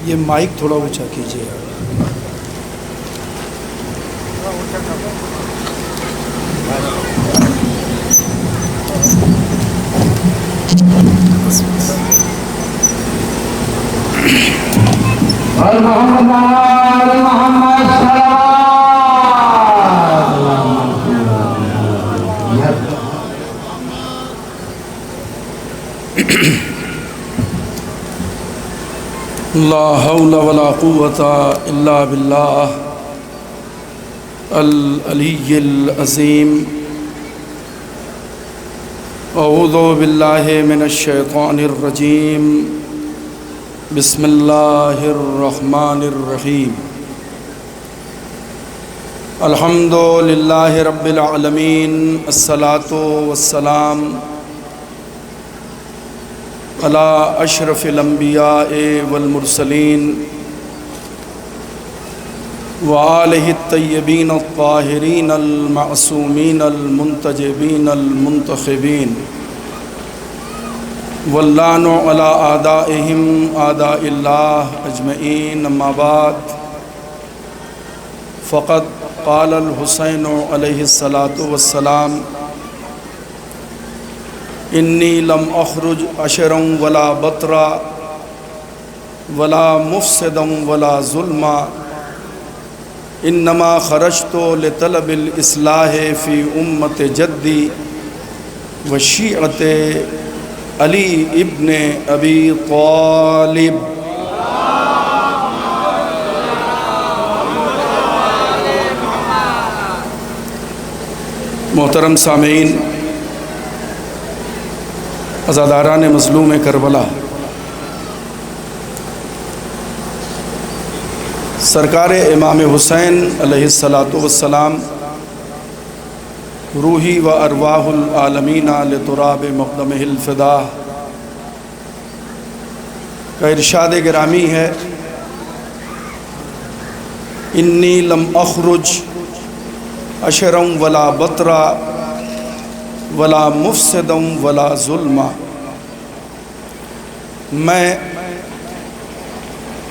یہ مائک تھوڑا اونچا کیجیے آپ۔ لا حول ولا قوة الا باللہ العلی العظیم۔ اعوذ باللہ من الشیطان الرجیم، بسم اللہ الرحمن الرحیم۔ الحمد للہ رب العالمین، الصلاۃ والسلام علی اشرف الانبیاء والمرسلین وآلہ الطیبین الطاہرین المعصومین المنتجبین المنتخبین، واللعن علی اعدائہم اعداء اللہ اجمعین۔ اما بعد، فقد قال الحسین علیہ الصلاۃ والسلام: انی لم اخرج عشرا ولا بطرا ولا مفسدا ولا ظلما، انما خرجت لطلب الاصلاح فی امت جدی وشیعت علی ابن ابی طالب۔ محترم سامعین، عزاداران مظلوم کربلا، سرکار امام حسین علیہ الصلاۃ والسلام روحی و ارواح العالمین لتراب مقدمہ الفداء کا ارشاد گرامی ہے: انی لم اخرج عشرا ولا بطرا ولا مفسدا ولا ظلما۔ میں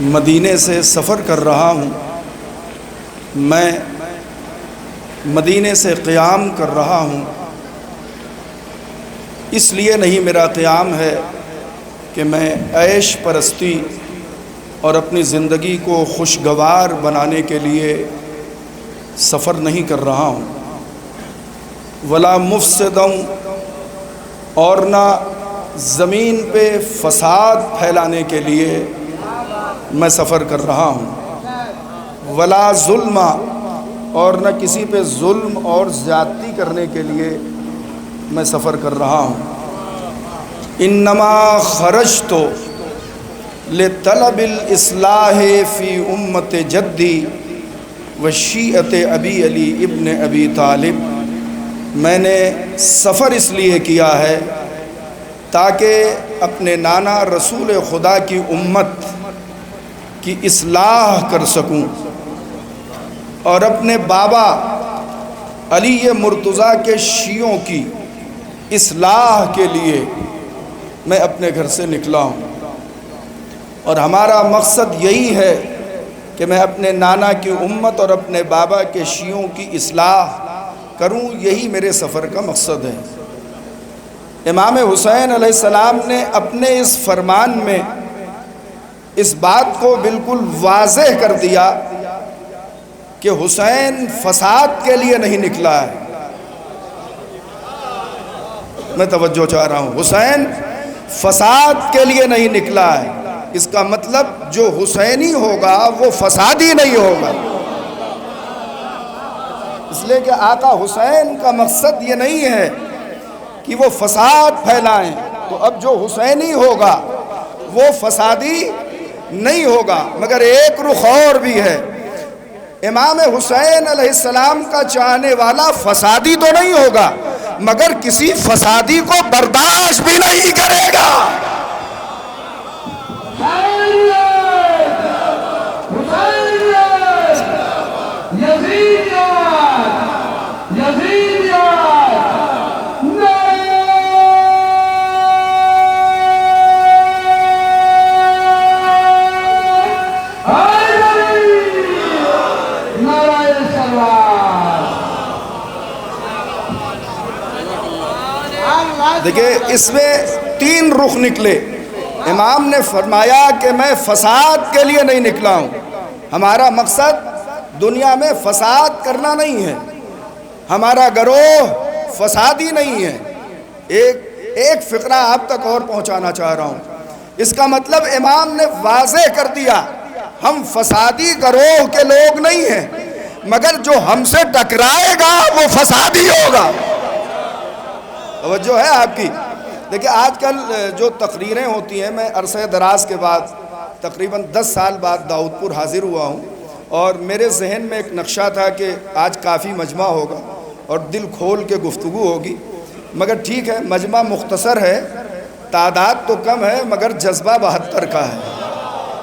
مدینے سے سفر کر رہا ہوں، میں مدینے سے قیام کر رہا ہوں، اس لیے نہیں میرا قیام ہے کہ میں عیش پرستی اور اپنی زندگی کو خوشگوار بنانے کے لیے سفر نہیں کر رہا ہوں، ولا مفسدا، اور نہ زمین پہ فساد پھیلانے کے لیے میں سفر کر رہا ہوں، ولا ظلم، اور نہ کسی پہ ظلم اور زیادتی کرنے کے لیے میں سفر کر رہا ہوں۔ انما خرجت لطلب الاصلاح فی امت جدی وشیعت ابی علی ابن ابی طالب۔ میں نے سفر اس لیے کیا ہے تاکہ اپنے نانا رسول خدا کی امت کی اصلاح کر سکوں، اور اپنے بابا علی مرتضیٰ کے شیعوں کی اصلاح کے لیے میں اپنے گھر سے نکلا ہوں، اور ہمارا مقصد یہی ہے کہ میں اپنے نانا کی امت اور اپنے بابا کے شیعوں کی اصلاح کروں، یہی میرے سفر کا مقصد ہے۔ امام حسین علیہ السلام نے اپنے اس فرمان میں اس بات کو بالکل واضح کر دیا کہ حسین فساد کے لیے نہیں نکلا ہے۔ میں توجہ چاہ رہا ہوں، حسین فساد کے لیے نہیں نکلا ہے، اس کا مطلب جو حسینی ہوگا وہ فسادی نہیں ہوگا، اس لیے کہ آقا حسین کا مقصد یہ نہیں ہے کہ وہ فساد پھیلائیں، تو اب جو حسینی ہوگا وہ فسادی نہیں ہوگا۔ مگر ایک رخ اور بھی ہے، امام حسین علیہ السلام کا چاہنے والا فسادی تو نہیں ہوگا، مگر کسی فسادی کو برداشت بھی نہیں کرے گا۔ دیکھیں اس میں 3 رخ نکلے. امام نے فرمایا کہ میں فساد کے لیے نہیں نکلا ہوں. ہمارا مقصد دنیا میں فساد کرنا نہیں ہے، ہمارا گروہ فسادی نہیں ہے. ایک فقرہ آپ تک اور پہنچانا چاہ رہا ہوں. اس کا مطلب امام نے واضح کر دیا ہم فسادی گروہ کے لوگ نہیں ہیں، مگر جو ہم سے ٹکرائے گا وہ فسادی ہوگا. توجہ ہے آپ کی؟ دیکھیں آج کل جو تقریریں ہوتی ہیں، میں عرصہ دراز کے بعد تقریباً 10 سال بعد داؤد پور حاضر ہوا ہوں، اور میرے ذہن میں ایک نقشہ تھا کہ آج کافی مجمع ہوگا اور دل کھول کے گفتگو ہوگی. مگر ٹھیک ہے، مجمع مختصر ہے، تعداد تو کم ہے مگر جذبہ 72 کا ہے.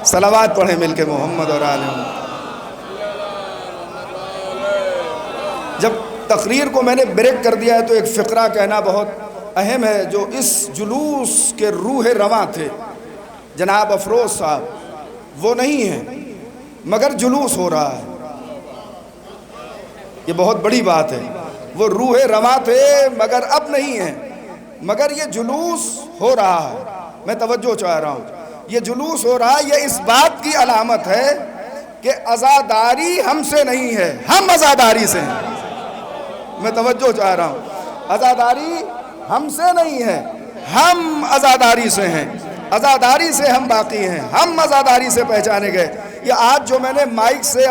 صلوات پڑھیں مل کے محمد اور آل محمد. جب تقریر کو میں نے بریک کر دیا ہے تو ایک فقرہ کہنا بہت اہم ہے جو اس جلوس کے روح رواں تھے. جناب افروز صاحب وہ نہیں ہیں مگر جلوس ہو رہا ہے، یہ بہت بڑی بات ہے. وہ روح رواں تھے مگر اب نہیں ہیں، مگر یہ جلوس ہو رہا ہے. میں توجہ چاہ رہا ہوں، یہ جلوس ہو رہا ہے، یہ اس بات کی علامت ہے کہ عزاداری ہم سے نہیں ہے، ہم عزاداری سے ہیں. میں توجہ چاہ رہا ہوں، عزاداری ہم سے نہیں ہے، ہم عزاداری سے ہیں. عزاداری سے ہم باقی ہیں، ہم عزاداری سے پہچانے گئے. یہ آج جو میں نے مائک سے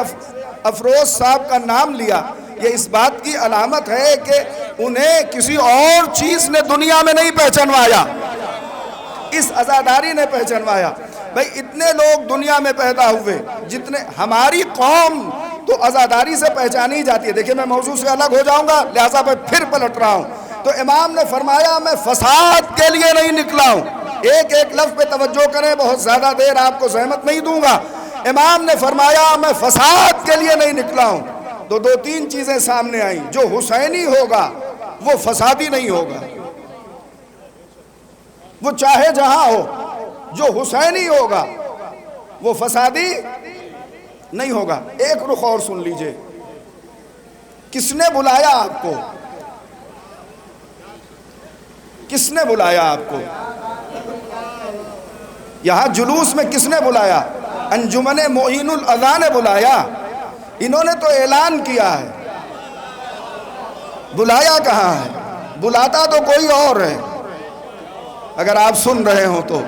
افروز صاحب کا نام لیا، یہ اس بات کی علامت ہے کہ انہیں کسی اور چیز نے دنیا میں نہیں پہچانوایا، اس عزاداری نے پہچانوایا. بھئی اتنے لوگ دنیا میں پیدا ہوئے، جتنے ہماری قوم تو عزاداری سے پہچانی جاتی ہے. دیکھیں میں موضوع سے الگ ہو جاؤں گا لہٰذا میں پھر پلٹ رہا ہوں. تو امام نے فرمایا میں فساد کے لیے نہیں نکلا ہوں. ایک لفظ پہ توجہ کریں، بہت زیادہ دیر آپ کو زحمت نہیں دوں گا. امام نے فرمایا میں فساد کے لیے نہیں نکلا ہوں. تو 2-3 چیزیں سامنے آئیں. جو حسینی ہوگا وہ فسادی نہیں ہوگا، وہ چاہے جہاں ہو. جو حسینی ہوگا وہ فسادی نہیں ہوگا. ایک رخ اور سن لیجئے، کس نے بلایا آپ کو؟ کس نے بلایا آپ کو؟ یہاں جلوس میں کس نے بلایا؟ انجمن معین الاذان نے بلایا. انہوں نے تو اعلان کیا ہے، بلایا کہاں ہے؟ بلاتا تو کوئی اور ہے. اگر آپ سن رہے ہوں تو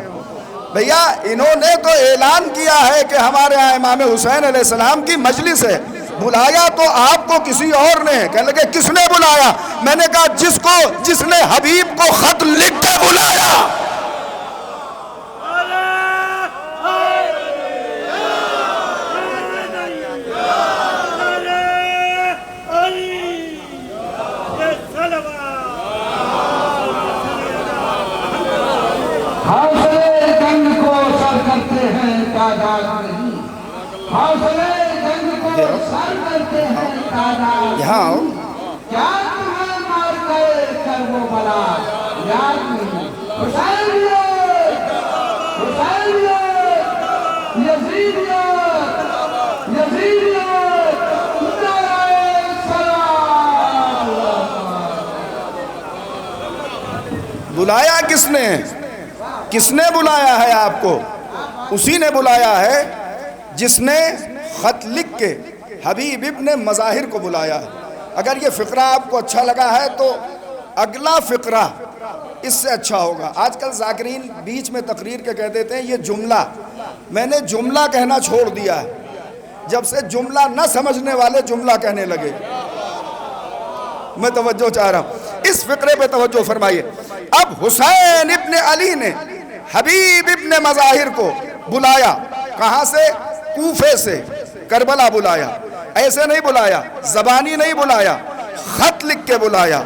بھیا انہوں نے تو اعلان کیا ہے کہ ہمارے ہاں امام حسین علیہ السلام کی مجلس ہے. بلایا تو آپ کو کسی اور نے ہے. کہنے لگے کس نے بلایا؟ میں نے کہا جس نے حبیب کو خط لکھ کے بلایا. یہاں آؤ. کیا تمہیں مار کر وہ بلا یاد نہیں؟ حسینیت یزیدیت نعرہ سلام. بلایا کس نے؟ کس نے بلایا ہے آپ کو؟ اسی نے بلایا ہے جس نے خط لکھ کے حبیب ابن مظاہر کو بلایا. اگر یہ فقرہ آپ کو اچھا لگا ہے تو اگلا فقرہ اس سے اچھا ہوگا. آج کل ذاکرین بیچ میں تقریر کے کہہ دیتے ہیں یہ جملہ. میں نے جملہ کہنا چھوڑ دیا ہے جب سے جملہ نہ سمجھنے والے جملہ کہنے لگے. میں توجہ چاہ رہا ہوں، اس فقرے پہ توجہ فرمائیے. اب حسین ابن علی نے حبیب ابن مظاہر کو بلایا. کہاں سے؟ کوفے سے. کربلا بلایا. ایسے نہیں بلایا، زبانی نہیں بلایا، خط لکھ کے بلایا.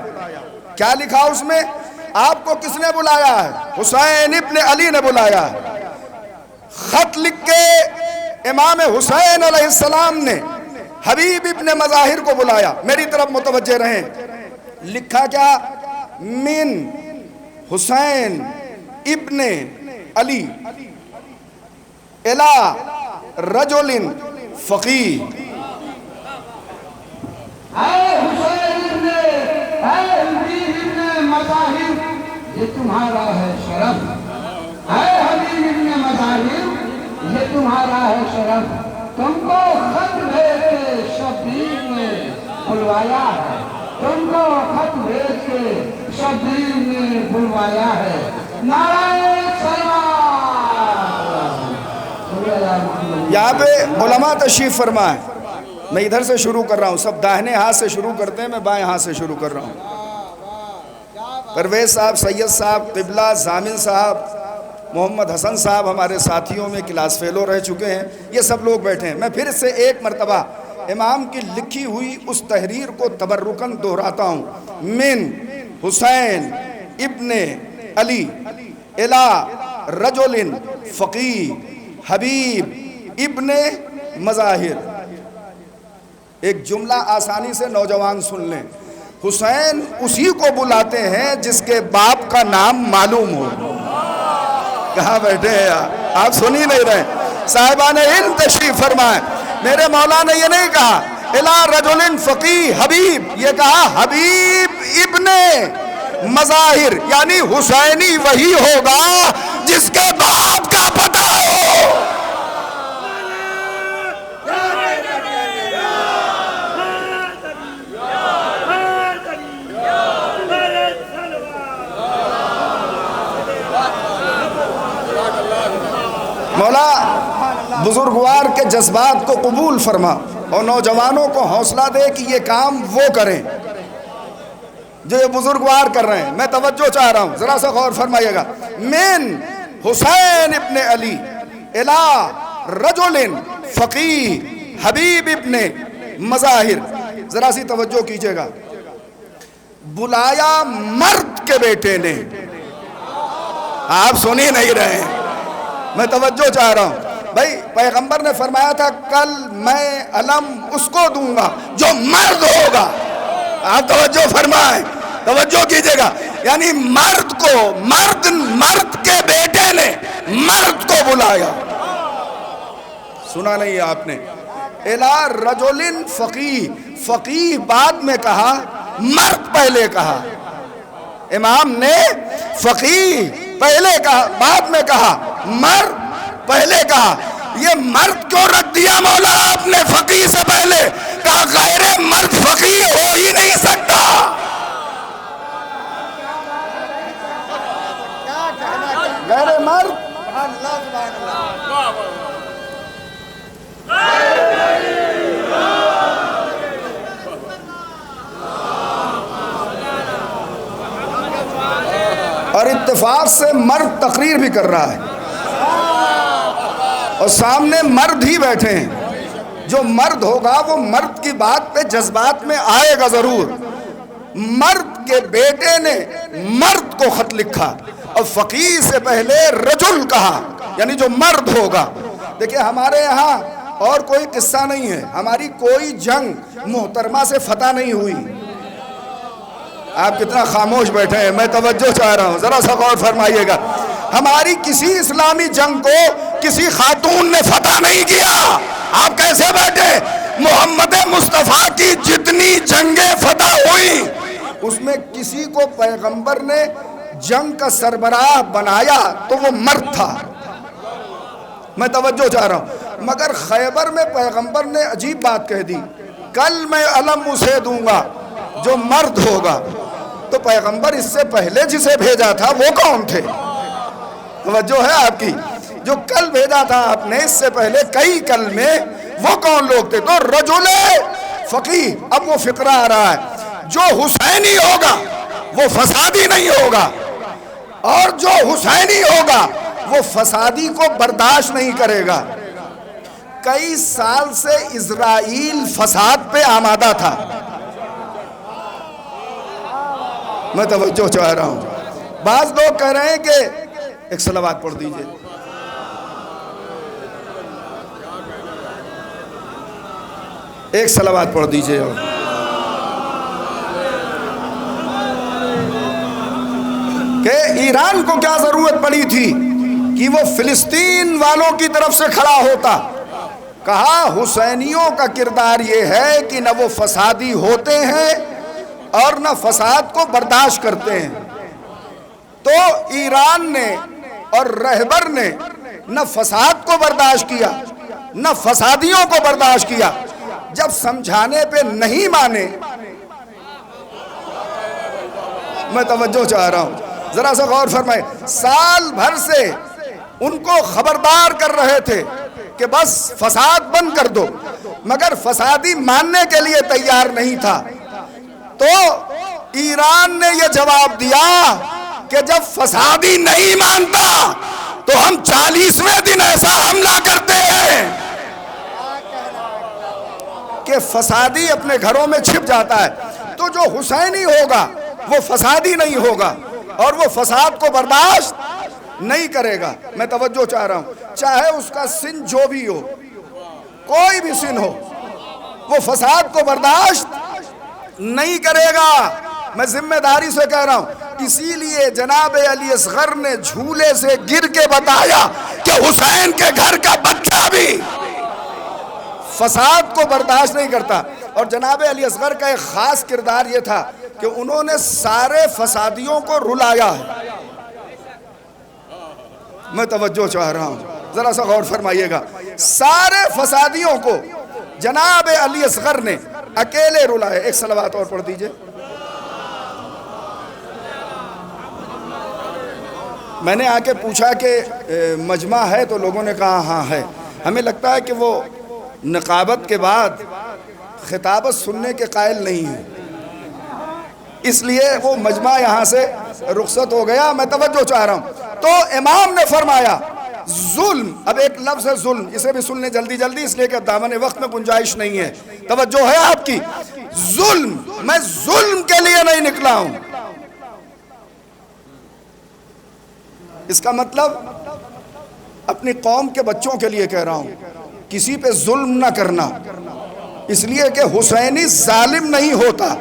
کیا لکھا اس میں؟ آپ کو کس نے بلایا ہے؟ حسین ابن علی نے بلایا. خط لکھ کے امام حسین علیہ السلام نے حبیب ابن مظاہر کو بلایا. میری طرف متوجہ رہیں. لکھا کیا؟ من حسین ابن علی الى رجل فقیہ. اے حسین ابن حبیب ابن مظاہر یہ تمہارا ہے شرف، اے حبیب ابن مظاہر یہ تمہارا ہے شرف، تم کو خط بھیج کے شبیر نے بلوایا ہے، تم کو خط بھیج کے شبیر نے بلوایا ہے، نعرہ یہاں پہ علماء تشریف فرما ہے. میں ادھر سے شروع کر رہا ہوں، سب داہنے ہاتھ سے شروع کرتے ہیں، میں بائیں ہاتھ سے شروع کر رہا ہوں. پرویز صاحب، سید صاحب، قبلہ، زامن صاحب، محمد حسن صاحب ہمارے ساتھیوں میں کلاس فیلو رہ چکے ہیں، یہ سب لوگ بیٹھے ہیں. میں پھر سے ایک مرتبہ امام کی لکھی ہوئی اس تحریر کو تبرکاً دہراتا ہوں. من حسین ابن علی الی رجل فقیہ حبیب ابن مظاہر. ایک جملہ آسانی سے نوجوان سن لیں. حسین اسی کو بلاتے ہیں جس کے باپ کا نام معلوم ہو. کہاں بیٹھے ہیں آپ سن ہی نہیں رہے. صاحبان علم تشریف فرمائیں. میرے مولا نے یہ نہیں کہا الی رجل فقیہ حبیب، یہ کہا حبیب ابن مظاہر، یعنی حسینی وہی ہوگا جس کے باپ کا پتہ ہو. مولا بزرگوار کے جذبات کو قبول فرما اور نوجوانوں کو حوصلہ دے کہ یہ کام وہ کریں جو یہ بزرگوار کر رہے ہیں. میں توجہ چاہ رہا ہوں، ذرا سا غور فرمائیے گا. من حسین ابن علی الی رجل فقیہ حبیب ابن مظاہر. ذرا سی توجہ کیجئے گا. بلایا مرد کے بیٹے نے. آپ سن ہی نہیں رہے ہیں، میں توجہ چاہ رہا ہوں. بھائی پیغمبر نے فرمایا تھا کل میں علم اس کو دوں گا جو مرد ہوگا. آپ توجہ فرمائیں، توجہ کیجئے گا. یعنی مرد کو، مرد کے بیٹے نے مرد کو بلایا. سنا نہیں ہے آپ نے؟ الی رجل فقیہ، فقیہ بعد میں کہا، مرد پہلے کہا. امام نے فقیہ پہلے کہا، بعد میں کہا، مرد پہلے کہا. یہ مرد کیوں رکھ دیا مولا آپ نے فقیہ سے پہلے؟ کہا غیر مرد فقیہ ہو ہی نہیں سکتا. غیر مرد اور اتفاق سے مرد تقریر بھی کر رہا ہے اور سامنے مرد ہی بیٹھے ہیں. جو مرد ہوگا وہ مرد کی بات پہ جذبات میں آئے گا ضرور. مرد کے بیٹے نے مرد کو خط لکھا اور فقیہ سے پہلے رجل کہا، یعنی جو مرد ہوگا. دیکھیں ہمارے یہاں اور کوئی قصہ نہیں ہے، ہماری کوئی جنگ محترمہ سے فتح نہیں ہوئی. آپ کتنا خاموش بیٹھے ہیں، میں توجہ چاہ رہا ہوں، ذرا سا غور فرمائیے گا. ہماری کسی اسلامی جنگ کو کسی خاتون نے فتح نہیں کیا. آپ کیسے بیٹھے؟ محمد مصطفیٰ کی جتنی جنگیں فتح ہوئی اس میں کسی کو پیغمبر نے جنگ کا سربراہ بنایا تو وہ مرد تھا. میں توجہ چاہ رہا ہوں. مگر خیبر میں پیغمبر نے عجیب بات کہہ دی، کل میں علم اسے دوں گا جو مرد ہوگا. تو پیغمبر اس سے پہلے جسے بھیجا تھا وہ کون تھے؟ توجہ ہے آپ کی؟ جو کل بھیجا تھا آپ نے اس سے پہلے کئی کل میں وہ کون لوگ تھے؟ تو رجل فقیہ. اب وہ فقرہ آ رہا ہے، جو حسینی ہوگا وہ فسادی نہیں ہوگا، اور جو حسینی ہوگا وہ فسادی کو برداشت نہیں کرے گا. کئی سال سے اسرائیل فساد پہ آمادہ تھا. میں توجہ چاہ رہا ہوں. بعض لوگ کہہ رہے ہیں کہ ایک صلوات پڑھ دیجئے. ایک صلوات پڑھ دیجئے. اور کہ ایران کو کیا ضرورت پڑی تھی کہ وہ فلسطین والوں کی طرف سے کھڑا ہوتا. کہا حسینیوں کا کردار یہ ہے کہ نہ وہ فسادی ہوتے ہیں اور نہ فساد کو برداشت کرتے ہیں. تو ایران نے اور رہبر نے نہ فساد کو برداشت کیا نہ فسادیوں کو برداشت کیا. جب سمجھانے پہ نہیں مانے، میں توجہ چاہ رہا ہوں، ذرا سا غور فرمائے، سال بھر سے ان کو خبردار کر رہے تھے کہ بس فساد بند کر دو، مگر فسادی ماننے کے لیے تیار نہیں تھا. تو ایران نے یہ جواب دیا کہ جب فسادی نہیں مانتا تو ہم 40ویں دن ایسا حملہ کرتے ہیں کہ فسادی اپنے گھروں میں چھپ جاتا ہے. تو جو حسینی ہوگا وہ فسادی نہیں ہوگا اور وہ فساد کو برداشت نہیں کرے گا. میں توجہ چاہ رہا ہوں، چاہے اس کا سن جو بھی ہو، کوئی بھی سن ہو، وہ فساد کو برداشت نہیں کرے گا. میں ذمہ داری سے کہہ رہا ہوں، اسی لیے جناب علی اصغر نے جھولے سے گر کے بتایا کہ حسین کے گھر کا بچہ بھی فساد کو برداشت نہیں کرتا. اور جناب علی اصغر کا ایک خاص کردار یہ تھا کہ انہوں نے سارے فسادیوں کو رلایا ہے. میں توجہ چاہ رہا ہوں، ذرا سا غور فرمائیے گا. سارے فسادیوں کو جناب علی اصغر نے اکیلے رلائے. ایک صلوات اور پڑھ دیجئے. میں نے آ کے پوچھا کہ مجمع ہے، تو لوگوں نے کہا ہاں ہے. ہمیں لگتا ہے کہ وہ نقابت کے بعد خطابت سننے کے قائل نہیں ہیں، اس لیے وہ مجمع یہاں سے رخصت ہو گیا. میں توجہ چاہ رہا ہوں. تو امام نے فرمایا ظلم، اب ایک لفظ ہے ظلم، اسے بھی سن لیں جلدی جلدی اس لیے کہ دامن وقت میں گنجائش نہیں ہے. توجہ ہے آپ کی؟ ظلم، میں ظلم کے لیے نہیں نکلا ہوں. اس کا مطلب اپنی قوم کے بچوں کے لیے کہہ رہا ہوں، کسی پہ ظلم نہ کرنا، اس لیے کہ حسینی ظالم نہیں ہوتا.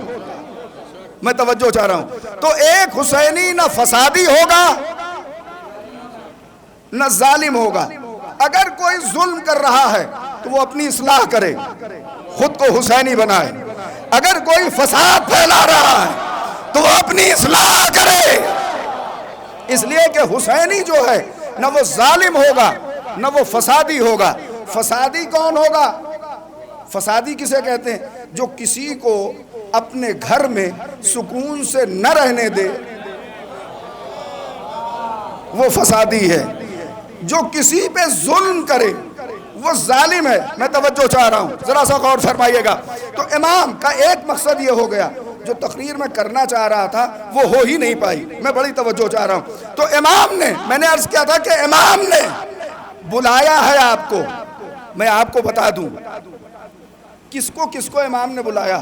میں توجہ چاہ رہا ہوں. تو ایک حسینی نہ فسادی ہوگا نہ ظالم ہوگا. اگر کوئی ظلم کر رہا ہے تو وہ اپنی اصلاح کرے، خود کو حسینی بنائے. اگر کوئی فساد پھیلا رہا ہے تو وہ اپنی اصلاح کرے. اس لیے کہ حسینی جو ہے نہ وہ ظالم ہوگا نہ وہ فسادی ہوگا. فسادی کون ہوگا؟ فسادی کسے کہتے ہیں؟ جو کسی کو اپنے گھر میں سکون سے نہ رہنے دے، وہ فسادی ہے. جو کسی پہ ظلم کرے وہ ظالم ہے. میں توجہ چاہ رہا ہوں، ذرا سا غور فرمائیے گا. تو امام کا ایک مقصد یہ ہو گیا، جو تقریر میں کرنا چاہ رہا تھا وہ ہو ہی نہیں پائی. میں بڑی توجہ چاہ رہا ہوں. تو امام نے، میں نے عرض کیا تھا کہ امام نے بلایا ہے آپ کو. میں آپ کو بتا دوں کس کو امام نے بلایا.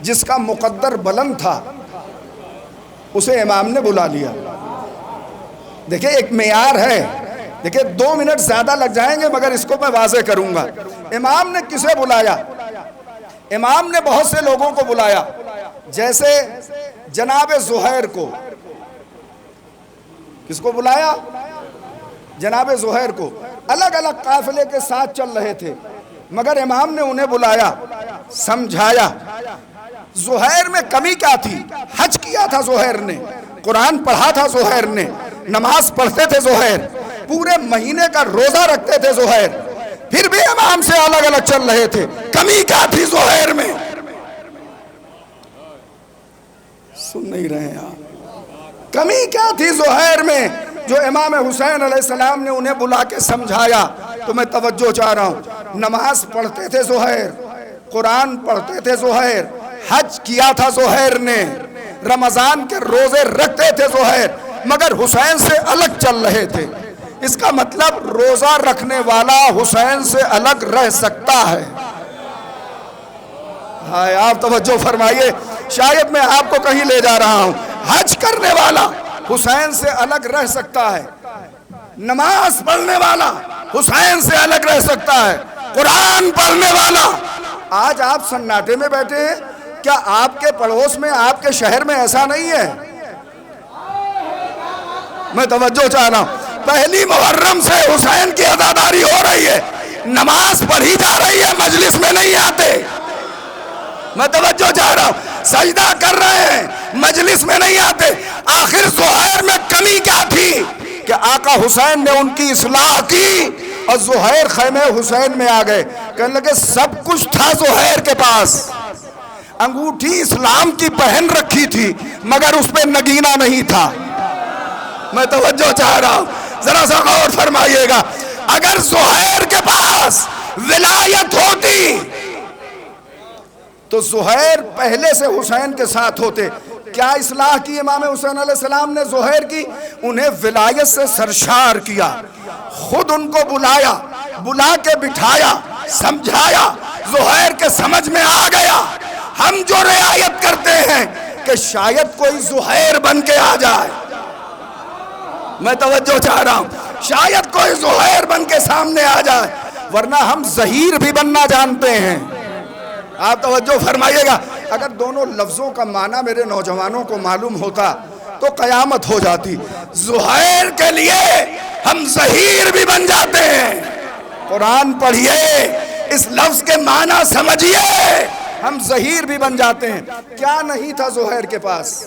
جس کا مقدر بلند تھا اسے امام نے بلا لیا. دیکھیں ایک معیار ہے، دیکھیں 2 منٹ زیادہ لگ جائیں گے مگر اس کو میں واضح کروں گا. امام نے کسے بلایا؟ امام نے بہت سے لوگوں کو بلایا، جیسے جناب زہیر کو. کس کو بلایا؟ جناب زہیر کو. الگ الگ قافلے کے ساتھ چل رہے تھے مگر امام نے انہیں بلایا، سمجھایا. زہیر میں کمی کیا تھی؟ حج کیا تھا زہیر نے، قرآن پڑھا تھا زہیر نے، نماز پڑھتے تھے زہیر، پورے مہینے کا روزہ رکھتے تھے زہیر، پھر بھی امام سے الگ الگ چل رہے تھے. کمی کیا تھی زہیر میں؟ سن نہیں رہے ہیں آپ؟ کمی کیا تھی زہیر میں جو امام حسین علیہ السلام نے انہیں بلا کے سمجھایا؟ تو میں توجہ چاہ رہا ہوں. نماز پڑھتے تھے زہیر، قرآن پڑھتے تھے زہیر، حج کیا تھا زہیر نے، رمضان کے روزے رکھتے تھے زہیر، مگر حسین سے الگ چل رہے تھے. اس کا مطلب روزہ رکھنے والا حسین سے الگ رہ سکتا ہے. ہائے آپ توجہ فرمائیے، شاید میں آپ کو کہیں لے جا رہا ہوں. حج کرنے والا حسین سے الگ رہ سکتا ہے، نماز پڑھنے والا حسین سے الگ رہ سکتا ہے، قرآن پڑھنے والا. آج آپ سناٹے میں بیٹھے ہیں، کیا آپ کے پڑوس میں، آپ کے شہر میں ایسا نہیں ہے؟ میں توجہ چاہ رہا ہوں. پہلی محرم سے حسین کی عزاداری ہو رہی ہے، نماز پڑھی جا رہی ہے، مجلس میں نہیں آتے. میں توجہ چاہ رہا ہوں. سجدہ کر رہے ہیں، مجلس میں نہیں آتے۔ آخر زہیر میں کمی کیا تھی کہ آقا حسین نے ان کی اصلاح کی اور زہیر خیمہ حسین میں آ گئے۔ کہنے لگے سب کچھ تھا زہیر کے پاس، انگوٹھی اسلام کی پہن رکھی تھی مگر اس پہ نگینہ نہیں تھا۔ میں توجہ چاہ رہا ہوں، ذرا سا غور فرمائیے گا۔ اگر زہیر کے پاس ولایت ہوتی تو زہیر پہلے سے حسین کے ساتھ ہوتے۔ کیا اصلاح کی امام حسین علیہ السلام نے زہیر کی؟ انہیں ولایت سے سرشار کیا، خود ان کو بلایا، بلا کے بٹھایا، سمجھایا، زہیر کے سمجھ میں آ گیا۔ ہم جو رعایت کرتے ہیں کہ شاید کوئی زہیر بن کے آ جائے، میں توجہ چاہ رہا ہوں، شاید کوئی زہیر بن کے سامنے آ جائے، ورنہ ہم ظہیر بھی بننا جانتے ہیں۔ آپ توجہ فرمائیے گا۔ اگر دونوں لفظوں کا معنی میرے نوجوانوں کو معلوم ہوتا تو قیامت ہو جاتی۔ زہیر کے لیے ہم ظہیر بھی بن جاتے ہیں۔ قرآن پڑھیے، اس لفظ کے معنی سمجھیے، ہم ظہیر بھی بن جاتے ہیں۔ کیا نہیں تھا زہیر کے پاس؟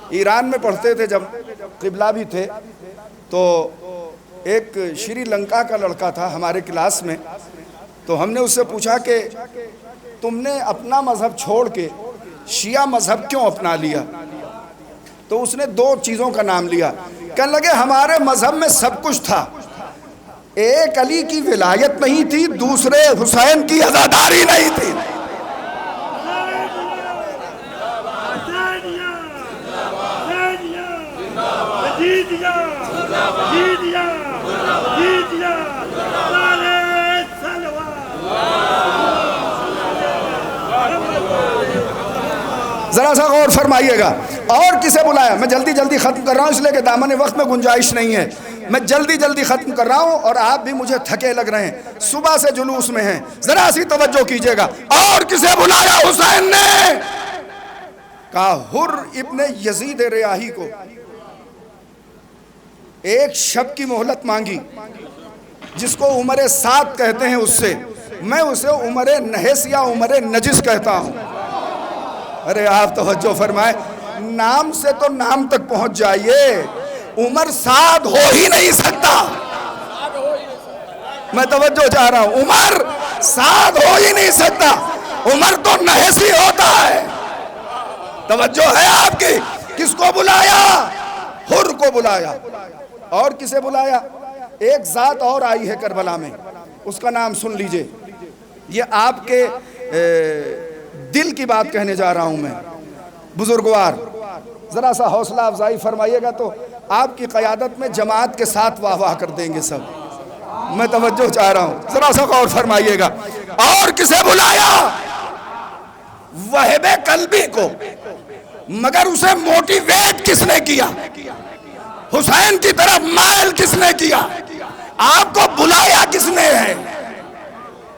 ایران میں پڑھتے تھے جب، قبلہ بھی تھے، تو ایک شری لنکا کا لڑکا تھا ہمارے کلاس میں، تو ہم نے اس سے پوچھا کہ تم نے اپنا مذہب چھوڑ کے شیعہ مذہب کیوں اپنا لیا؟ تو اس نے دو چیزوں کا نام لیا۔ کہنے لگے ہمارے مذہب میں سب کچھ تھا، ایک علی کی ولایت نہیں تھی، دوسرے حسین کی عزاداری نہیں تھی۔ ذرا سا غور فرمائیے گا۔ اور کسے بلایا؟ میں جلدی جلدی ختم کر رہا ہوں اس لیے کہ دامن وقت میں گنجائش نہیں ہے، میں جلدی جلدی ختم کر رہا ہوں اور آپ بھی مجھے تھکے لگ رہے ہیں، صبح سے جلوس میں ہیں، ذرا سی توجہ کیجئے گا۔ اور کسے بلایا حسین نے؟ کہا حر ابن یزید ریاحی کو۔ ایک شب کی مہلت مانگی، جس کو عمر سات کہتے ہیں، اس سے میں اسے عمر نحس یا عمر نجس کہتا ہوں۔ ارے آپ توجہ فرمائے، نام سے تو نام تک پہنچ جائیے، عمر سعد ہو ہی نہیں سکتا۔ میں توجہ چاہ رہا ہوں، عمر سعد ہو ہی نہیں سکتا، عمر تو نحس ہی ہوتا ہے۔ توجہ ہے آپ کی؟ کس کو بلایا؟ حر کو بلایا۔ اور کسے بلایا؟ ایک ذات اور آئی ہے کربلا میں، اس کا نام سن لیجئے۔ یہ آپ کے دل کی بات کہنے جا رہا ہوں میں۔ بزرگوار ذرا سا حوصلہ افزائی فرمائیے گا تو آپ کی قیادت میں جماعت کے ساتھ واہ واہ کر دیں گے سب۔ میں توجہ چاہ رہا ہوں، ذرا سا غور فرمائیے گا۔ اور کسے بلایا؟ وہب قلبی کو۔ مگر اسے موٹیویٹ کس نے کیا؟ حسین کی طرف مائل کس نے کیا؟ آپ کو بلایا کس نے ہے؟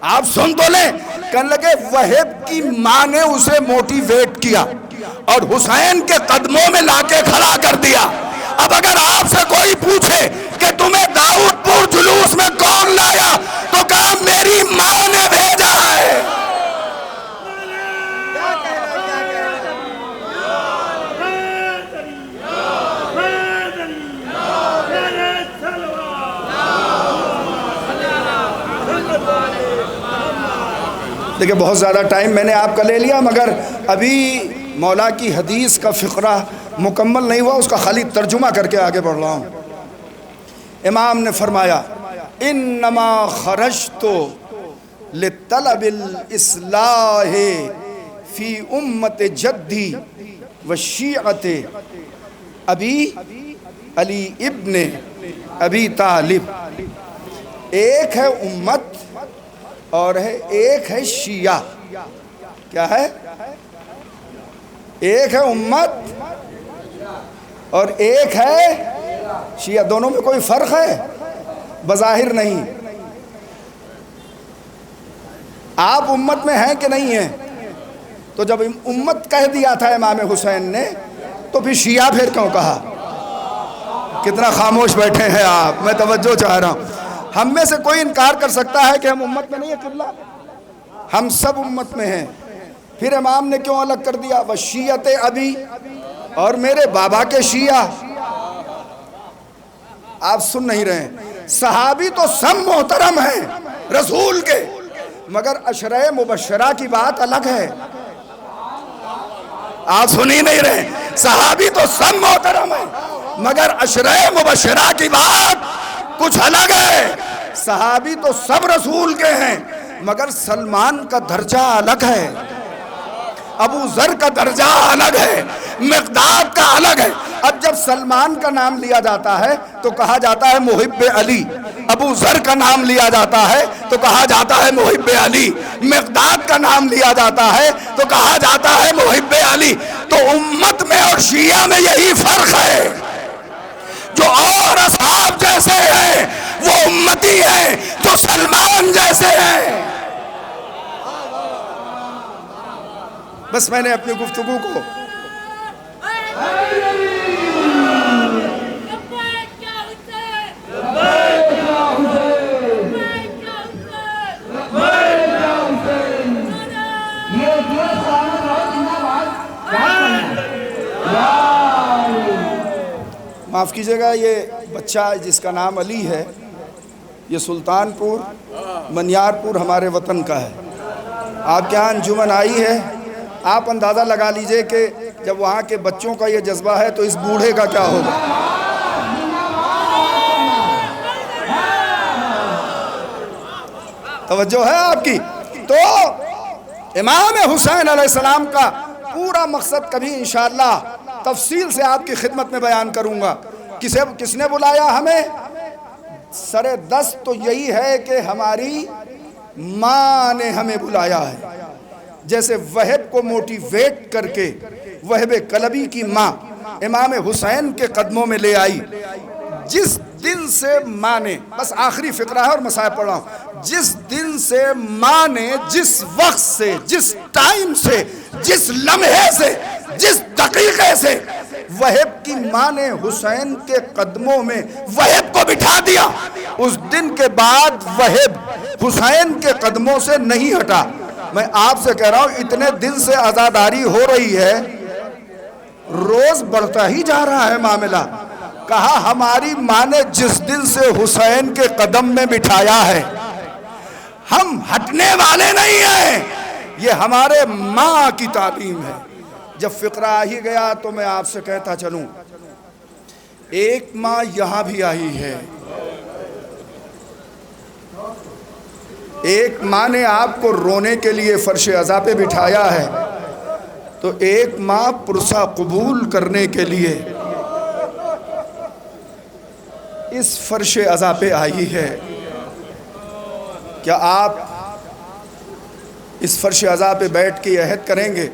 آپ سن تو لیں۔ کہنے لگے وہب کی ماں نے اسے موٹیویٹ کیا اور حسین کے قدموں میں لا کے کھڑا کر دیا۔ اب اگر آپ سے کوئی پوچھے کہ تمہیں داؤد پور جلوس میں کون لایا، تو کہا میری ماں نے بھیجا ہے۔ دیکھیں بہت زیادہ ٹائم میں نے آپ کا لے لیا، مگر ابھی مولا کی حدیث کا فقرہ مکمل نہیں ہوا، اس کا خالی ترجمہ کر کے آگے بڑھ رہا ہوں۔ امام نے فرمایا انما خرجت لطلب الاصلاح فی امت جدی و شیعت ابی علی ابن ابی طالب۔ ایک ہے امت اور ایک ہے شیعہ۔ کیا ہے؟ ایک ہے امت اور ایک ہے شیعہ۔ دونوں میں کوئی فرق ہے؟ بظاہر نہیں۔ آپ امت میں ہیں کہ نہیں ہیں؟ تو جب امت کہہ دیا تھا امام حسین نے تو پھر شیعہ پھر کیوں کہا؟ کتنا خاموش بیٹھے ہیں آپ، میں توجہ چاہ رہا ہوں۔ ہم میں سے کوئی انکار کر سکتا ہے کہ ہم امت میں نہیں ہیں؟ قبلہ ہم سب امت میں ہیں، پھر امام نے کیوں الگ کر دیا؟ وشیعت ابی، اور میرے بابا کے شیعہ. آپ سن نہیں رہے ہیں؟ صحابی تو سب محترم ہیں رسول کے، مگر عشرہ مبشرہ کی بات الگ ہے. آپ سنی نہیں رہے؟ صحابی تو سب محترم ہیں مگر عشرہ مبشرہ کی بات کچھ الگ ہے. صحابی تو سب رسول کے ہیں مگر سلمان کا درجہ الگ ہے، ابو ذر کا درجہ الگ ہے، مقداد کا الگ ہے. اب جب سلمان کا نام لیا جاتا ہے تو کہا جاتا ہے محب علی، ابو ذر کا نام لیا جاتا ہے تو کہا جاتا ہے محب علی، مقداد کا نام لیا جاتا ہے تو کہا جاتا ہے محب علی. تو امت میں اور شیعہ میں یہی فرق ہے، جو اور اصحاب جیسے ہیں وہ امتی ہیں، جو سلمان جیسے ہیں. بس میں نے اپنی گفتگو کو معاف کیجیے گا، یہ بچہ جس کا نام علی ہے یہ سلطان پور منیار پور ہمارے وطن کا ہے. آپ کے یہاں انجمن آئی ہے، آپ اندازہ لگا لیجئے کہ جب وہاں کے بچوں کا یہ جذبہ ہے تو اس بوڑھے کا کیا ہوگا. توجہ ہے آپ کی؟ تو امام حسین علیہ السلام کا پورا مقصد کبھی انشاءاللہ تفصیل سے آپ کی خدمت میں بیان کروں گا. کس نے بلایا ہمیں؟ سر دست تو یہی ہے کہ ہماری ماں نے ہمیں بلایا ہے. جیسے وہب کو موٹیویٹ کر کے وہب کلبی کی ماں امام حسین کے قدموں میں لے آئی. جس دن سے ماں نے، بس آخری فقرہ ہے اور مسائل پڑھ رہا ہوں، جس دن سے ماں نے، جس وقت سے، جس ٹائم سے، جس لمحے سے، جس دقیقے سے وہب کی ماں نے حسین کے قدموں میں وہب کو بٹھا دیا، اس دن کے بعد وہب حسین کے قدموں سے نہیں ہٹا. میں آپ سے کہہ رہا ہوں اتنے دن سے عزاداری ہو رہی ہے، روز بڑھتا ہی جا رہا ہے معاملہ. کہا ہماری ماں نے جس دن سے حسین کے قدم میں بٹھایا ہے، ہم ہٹنے والے نہیں ہیں، یہ ہمارے ماں کی تعلیم ہے. جب فقرہ آ ہی گیا تو میں آپ سے کہتا چلوں، ایک ماں یہاں بھی آئی ہے. ایک ماں نے آپ کو رونے کے لیے فرش عزا پہ بٹھایا ہے، تو ایک ماں پرسہ قبول کرنے کے لیے اس فرش عزا پہ آئی ہے. کیا آپ اس فرش عزا پہ بیٹھ کے عہد کریں گے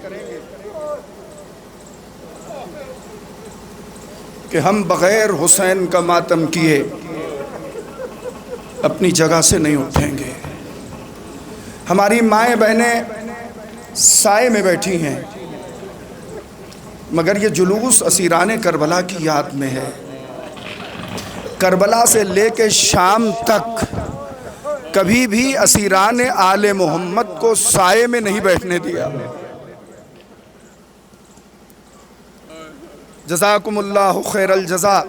کہ ہم بغیر حسین کا ماتم کیے اپنی جگہ سے نہیں اٹھیں گے؟ ہماری مائیں بہنیں سائے میں بیٹھی ہیں مگر یہ جلوس اسیران کربلا کی یاد میں ہے. کربلا سے لے کے شام تک کبھی بھی اسیران آل محمد کو سائے میں نہیں بیٹھنے دیا. جزاکم اللہ خیر الجزا.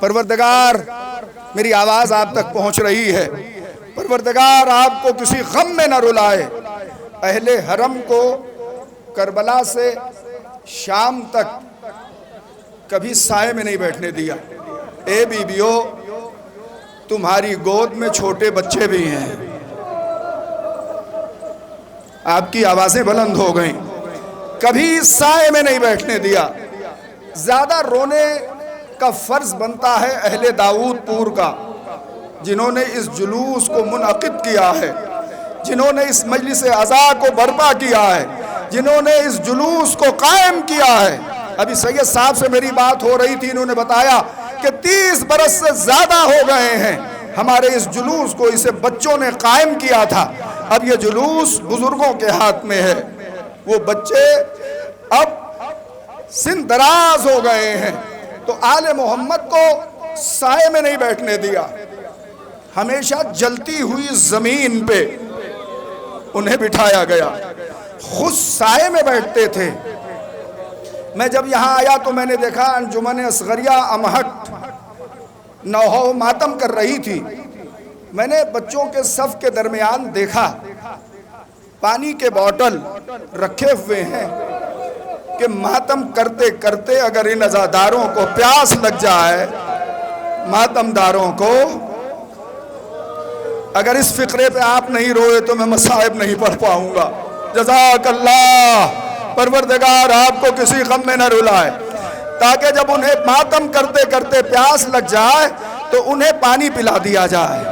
پروردگار، میری آواز آپ تک پہنچ رہی ہے، پروردگار آپ کو کسی غم میں نہ رلائے. اہل حرم کو کربلا سے شام تک کبھی سائے میں نہیں بیٹھنے دیا. اے بیبیو، تمہاری گود میں چھوٹے بچے بھی ہیں. آپ کی آوازیں بلند ہو گئیں. کبھی سائے میں نہیں بیٹھنے دیا. زیادہ رونے کا فرض بنتا ہے اہل داؤد پور کا، جنہوں نے اس جلوس کو منعقد کیا ہے، جنہوں نے اس مجلس عزا کو برپا کیا ہے، جنہوں نے اس جلوس کو قائم کیا ہے. ابھی سید صاحب سے میری بات ہو رہی تھی، انہوں نے بتایا کہ 30 برس سے زیادہ ہو گئے ہیں ہمارے اس جلوس کو، اسے بچوں نے قائم کیا تھا. اب یہ جلوس بزرگوں کے ہاتھ میں ہے. وہ بچے اب سن دراز ہو گئے ہیں، تو آل محمد کو سائے میں نہیں بیٹھنے دیا. ہمیشہ جلتی ہوئی زمین پہ انہیں بٹھایا گیا. خود سائے میں بیٹھتے تھے۔ میں جب یہاں آیا تو میں نے دیکھا انجمن اصغریہ امہٹ نوحہ ماتم کر رہی تھی۔ میں نے بچوں کے صف کے درمیان دیکھا پانی کے بوتل رکھے ہوئے ہیں کہ ماتم کرتے کرتے اگر ان عزاداروں کو پیاس لگ جائے، ماتم داروں کو، اگر اس فقرے پہ آپ نہیں روئے تو میں مصائب نہیں پڑھ پاؤں گا۔ جزاک اللہ، پروردگار آپ کو کسی غم میں نہ رلائے، تاکہ جب انہیں ماتم کرتے کرتے پیاس لگ جائے تو انہیں پانی پلا دیا جائے،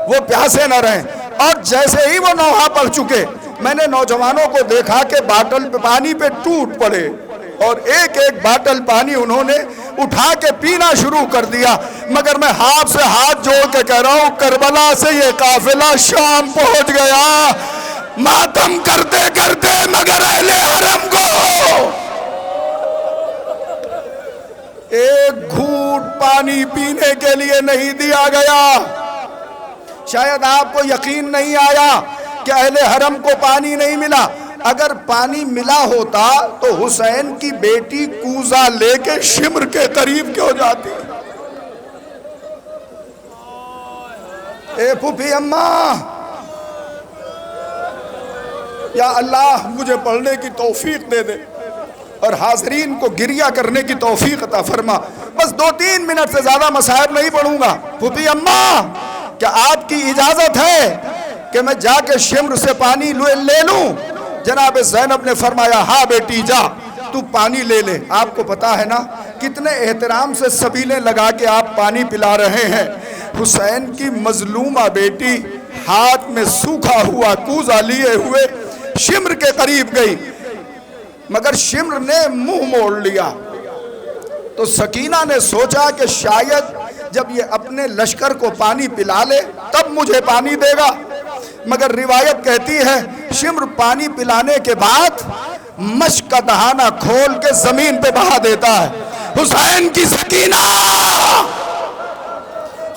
وہ پیاسے نہ رہیں۔ اور جیسے ہی وہ نوحہ پڑھ چکے، میں نے نوجوانوں کو دیکھا کہ باٹل پہ پانی پہ ٹوٹ پڑے اور ایک ایک باٹل پانی انہوں نے اٹھا کے پینا شروع کر دیا۔ مگر میں ہاتھ سے ہاتھ جوڑ کے کہہ رہا ہوں، کربلا سے یہ قافلہ شام پہنچ گیا ماتم کرتے کرتے، مگر اہل حرم کو ایک گھونٹ پانی پینے کے لیے نہیں دیا گیا۔ شاید آپ کو یقین نہیں آیا کہ اہل حرم کو پانی نہیں ملا۔ اگر پانی ملا ہوتا تو حسین کی بیٹی کوزہ لے کے شمر کے قریب کیوں جاتی؟ اے پھوپھی اماں، یا اللہ مجھے پڑھنے کی توفیق دے دے اور حاضرین کو گریہ کرنے کی توفیق عطا فرما۔ بس 2-3 منٹ سے زیادہ مصائب نہیں پڑھوں گا۔ پھوپھی اماں، کیا آپ کی اجازت ہے کہ میں جا کے شمر سے پانی لے لوں؟ جناب زینب نے فرمایا، ہاں بیٹی جا، تو پانی لے لے۔ آپ کو پتا ہے نا کتنے احترام سے سبیلیں لگا کے آپ پانی پلا رہے ہیں۔ حسین کی مظلومہ بیٹی ہاتھ میں سوکھا ہوا کوزہ لیے ہوئے شمر کے قریب گئی، مگر شمر نے منہ موڑ لیا۔ تو سکینہ نے سوچا کہ شاید جب یہ اپنے لشکر کو پانی پلا لے تب مجھے پانی دے گا، مگر روایت کہتی ہے شمر پانی پلانے کے بعد مشک کا دہانہ کھول کے زمین پہ بہا دیتا ہے۔ حسین کی سکینہ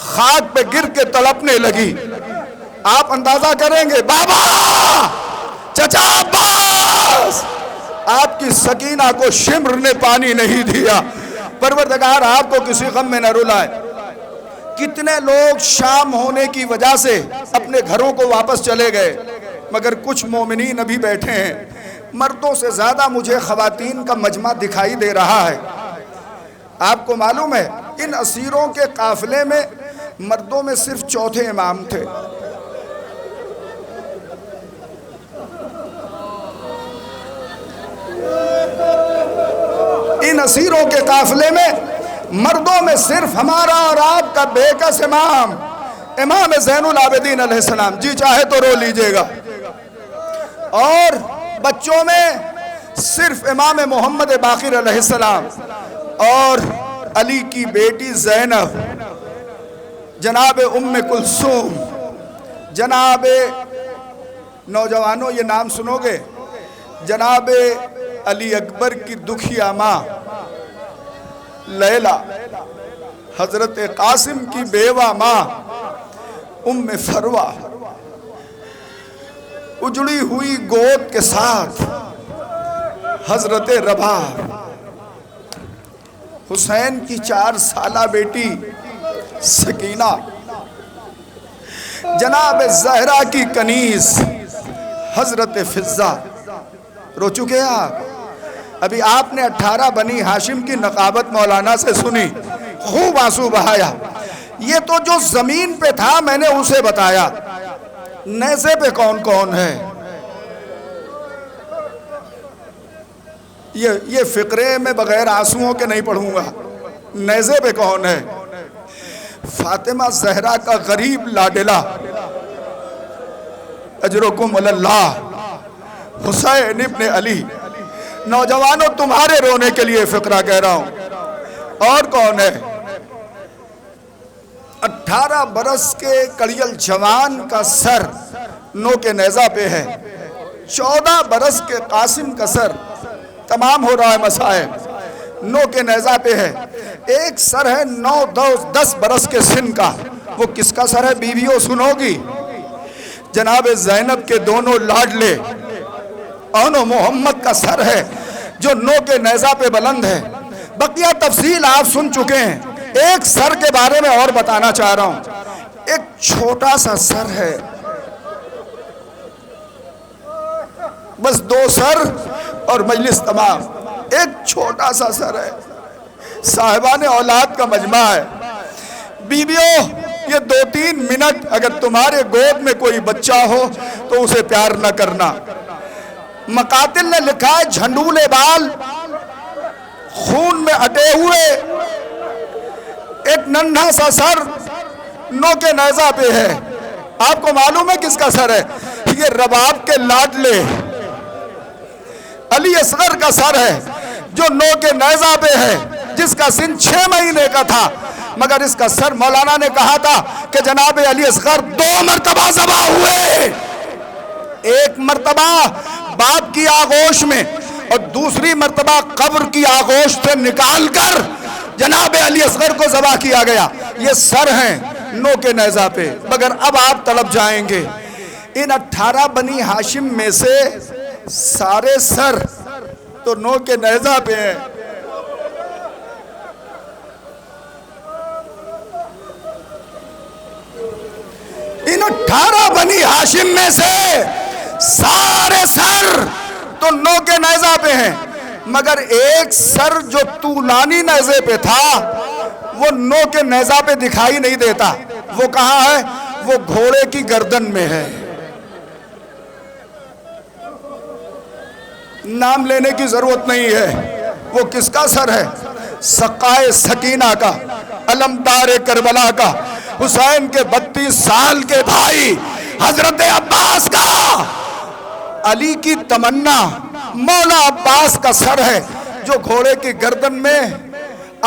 خاک پہ گر کے تڑپنے لگی۔ آپ اندازہ کریں گے، بابا، چچا عباس، آپ کی سکینہ کو شمر نے پانی نہیں دیا۔ پروردگار آپ کو کسی غم میں نہ رلائے۔ کتنے لوگ شام ہونے کی وجہ سے اپنے گھروں کو واپس چلے گئے، مگر کچھ مومنین ابھی بیٹھے ہیں۔ مردوں سے زیادہ مجھے خواتین کا مجمع دکھائی دے رہا ہے۔ آپ کو معلوم ہے ان اسیروں کے قافلے میں مردوں میں صرف چوتھے امام تھے۔ ان اسیروں کے قافلے میں مردوں میں صرف ہمارا اور آپ کا بے کس امام زین العابدین علیہ السلام، جی چاہے تو رو لیجئے گا۔ اور بچوں میں صرف امام محمد باقر علیہ السلام اور علی کی بیٹی زینب، جناب ام کلثوم، جناب، نوجوانوں یہ نام سنو گے، جناب علی اکبر کی دکھیا ماں لیلا، حضرت قاسم کی بیوہ ماں ام فروہ، اجڑی ہوئی گود کے ساتھ حضرت رباح، حسین کی 4 سالہ بیٹی سکینہ، جناب زہرا کی کنیز حضرت فضہ۔ رو چکے آپ؟ ابھی آپ نے 18 بنی ہاشم کی نقابت مولانا سے سنی، خوب آنسو بہایا۔ یہ تو جو زمین پہ تھا میں نے اسے بتایا، نیزے پہ کون کون ہے؟ یہ فقرے میں بغیر آنسوؤں کے نہیں پڑھوں گا۔ نیزے پہ کون ہے؟ فاطمہ زہرا کا غریب لاڈلہ، اجرکم اللہ، حسین ابن علی۔ نوجوانوں تمہارے رونے کے لیے فقرہ کہہ رہا ہوں۔ اور کون ہے؟ 18 برس کے کڑیل جوان کا سر نو کے نیزہ پہ ہے، 14 برس کے قاسم کا سر، تمام ہو رہا ہے مسائب، نو کے نیزہ پہ ہے۔ ایک سر ہے 9-10 برس کے سن کا، وہ کس کا سر ہے بیویوں سنو گی؟ جناب زینب کے دونوں لاڈلے اون و محمد کا سر ہے جو نوک نیزہ پہ بلند ہے۔ بقیہ تفصیل آپ سن چکے ہیں، ایک سر کے بارے میں اور بتانا چاہ رہا ہوں۔ ایک چھوٹا سا سر ہے، بس 2 سر اور مجلس تمام۔ ایک چھوٹا سا سر ہے، صاحبان اولاد کا مجمع ہے۔ بیویوں، یہ 2-3 منٹ اگر تمہارے گود میں کوئی بچہ ہو تو اسے پیار نہ کرنا۔ مقاتل نے لکھا ہے جھنڈولے بال خون میں اٹے ہوئے، ایک ننھا سا سر نوک نیزہ پہ ہے۔ آپ کو معلوم ہے کس کا سر ہے؟ یہ رباب کے لاڈلے علی اصغر کا سر ہے جو نوک نیزہ پہ ہے، جس کا سن 6 مہینے کا تھا، مگر اس کا سر مولانا نے کہا تھا کہ جناب علی اصغر 2 مرتبہ ذبح ہوئے، ایک مرتبہ باپ کی آغوش میں اور دوسری مرتبہ قبر کی آغوش سے نکال کر جناب علی اصغر کو ذبح کیا گیا۔ یہ سر ہیں نوک نیزہ پہ، مگر اب آپ طلب جائیں گے ان 18 بنی ہاشم میں سے سارے سر تو نوک نیزہ پہ ہیں۔ ان 18 بنی ہاشم میں سے سارے سر تو نوک نیزہ پہ ہیں، مگر ایک سر جو طولانی نیزے پہ تھا وہ نوک نیزہ پہ دکھائی نہیں دیتا۔ وہ کہاں ہے؟ وہ گھوڑے کی گردن میں ہے۔ نام لینے کی ضرورت نہیں ہے، وہ کس کا سر ہے؟ سقائے سکینہ کا، علمدار کربلا کا، حسین کے 32 سال کے بھائی حضرت عباس کا، علی کی تمنا مولا عباس کا سر ہے جو گھوڑے کی گردن میں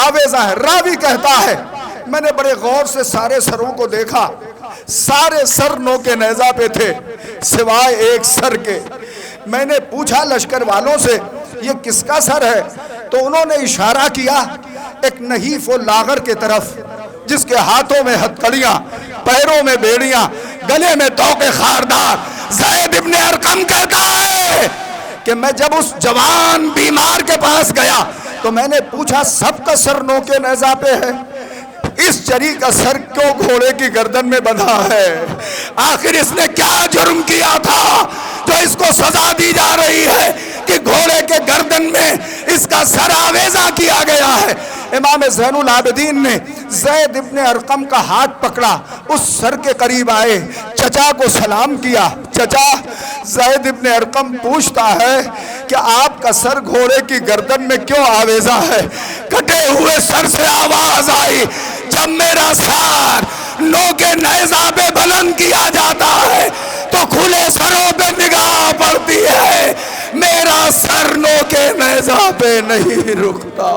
آویزہ ہے۔ راوی کہتا ہے میں نے بڑے غور سے سارے سروں کو دیکھا، سارے سر نوک نیزہ پہ تھے سوائے ایک سر کے۔ میں نے پوچھا لشکر والوں سے یہ کس کا سر ہے؟ تو انہوں نے اشارہ کیا ایک نحیف و لاغر کے طرف، جس کے ہاتھوں میں ہتھکڑیاں، پیروں میں بیڑیاں، گلے میں توق خاردار۔ زید ابن ارقم کہتا ہے کہ میں جب اس جوان بیمار کے پاس گیا تو میں نے پوچھا سب کا سر نوک نیزہ پہ ہے، اس چری کا سر کیوں گھوڑے کی گردن میں بندھا ہے؟ آخر اس نے کیا جرم کیا تھا جو اس کو سزا دی جا رہی ہے کہ گھوڑے کے گردن میں اس کا سر آویزہ کیا گیا ہے؟ امام زین العابدین نے زید ابن ارقم کا ہاتھ پکڑا، اس سر کے قریب آئے، چچا کو سلام کیا۔ چچا، زید ابن ارقم پوچھتا ہے کہ آپ کا سر گھوڑے کی گردن میں کیوں آویزہ ہے؟ کٹے ہوئے سر سے آواز آئی، جب میرا سر نوک نیزہ پہ بلند کیا جاتا ہے تو کھلے سروں پہ نگاہ پڑتی ہے، میرا سر نوک نیزہ پہ نہیں رکتا۔